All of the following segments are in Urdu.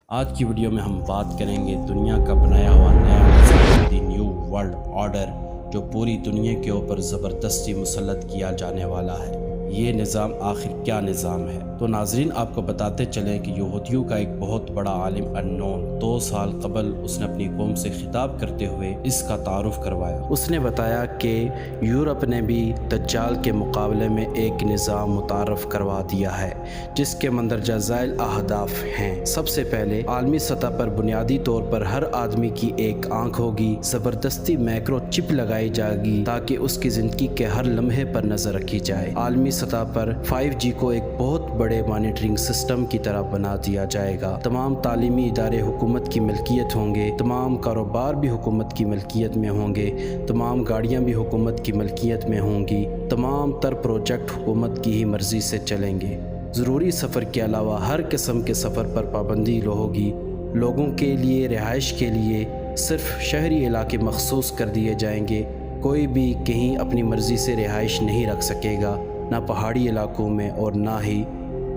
آج کی ویڈیو میں ہم بات کریں گے دنیا کا بنایا ہوا نیا نظام دی نیو ورلڈ آرڈر جو پوری دنیا کے اوپر زبردستی مسلط کیا جانے والا ہے۔ یہ نظام آخر کیا نظام ہے؟ تو ناظرین آپ کو بتاتے چلیں کہ یہودیوں کا ایک بہت بڑا عالم انون 2 سال قبل اس نے اپنی قوم سے خطاب کرتے ہوئے اس کا تعارف کروایا۔ اس نے بتایا کہ یورپ نے بھی دجال کے مقابلے میں ایک نظام متعارف کروا دیا ہے جس کے مندرجہ ذیل اہداف ہیں۔ سب سے پہلے عالمی سطح پر بنیادی طور پر ہر آدمی کی ایک آنکھ ہوگی، زبردستی مائکرو چپ لگائی جائے گی تاکہ اس کی زندگی کے ہر لمحے پر نظر رکھی جائے۔ عالمی سطح پر 5G کو ایک بہت بڑے مانیٹرنگ سسٹم کی طرح بنا دیا جائے گا۔ تمام تعلیمی ادارے حکومت کی ملکیت ہوں گے، تمام کاروبار بھی حکومت کی ملکیت میں ہوں گے، تمام گاڑیاں بھی حکومت کی ملکیت میں ہوں گی، تمام تر پروجیکٹ حکومت کی ہی مرضی سے چلیں گے۔ ضروری سفر کے علاوہ ہر قسم کے سفر پر پابندی ہوگی۔ لوگوں کے لیے رہائش کے لیے صرف شہری علاقے مخصوص کر دیے جائیں گے۔ کوئی بھی کہیں اپنی مرضی سے رہائش نہیں رکھ سکے گا، نہ پہاڑی علاقوں میں اور نہ ہی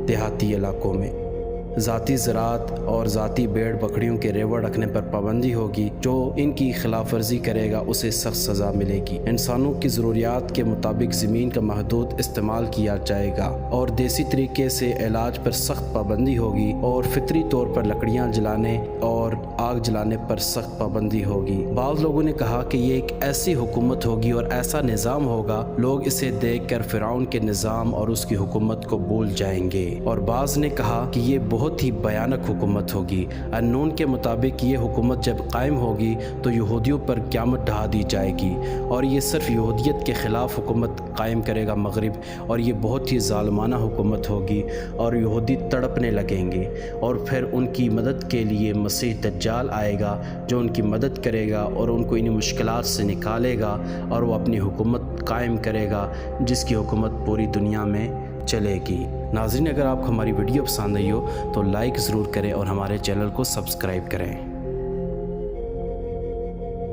دیہاتی علاقوں میں۔ ذاتی زراعت اور ذاتی بھیڑ بکریوں کے ریوڑ رکھنے پر پابندی ہوگی۔ جو ان کی خلاف ورزی کرے گا اسے سخت سزا ملے گی۔ انسانوں کی ضروریات کے مطابق زمین کا محدود استعمال کیا جائے گا اور دیسی طریقے سے علاج پر سخت پابندی ہوگی اور فطری طور پر لکڑیاں جلانے اور آگ جلانے پر سخت پابندی ہوگی۔ بعض لوگوں نے کہا کہ یہ ایک ایسی حکومت ہوگی اور ایسا نظام ہوگا لوگ اسے دیکھ کر فرعون کے نظام اور اس کی حکومت کو بھول جائیں گے، اور بعض نے کہا کہ یہ بہت ہی بھیانک حکومت ہوگی۔ انون کے مطابق یہ حکومت جب قائم ہوگی تو یہودیوں پر قیامت ڈھا دی جائے گی، اور یہ صرف یہودیت کے خلاف حکومت قائم کرے گا مغرب، اور یہ بہت ہی ظالمانہ حکومت ہوگی اور یہودی تڑپنے لگیں گے، اور پھر ان کی مدد کے لیے مسیح دجال آئے گا جو ان کی مدد کرے گا اور ان کو انہیں مشکلات سے نکالے گا، اور وہ اپنی حکومت قائم کرے گا جس کی حکومت پوری دنیا میں چلے گی۔ ناظرین اگر آپ کو ہماری ویڈیو پسند آئی ہو تو لائک ضرور کریں اور ہمارے چینل کو سبسکرائب کریں۔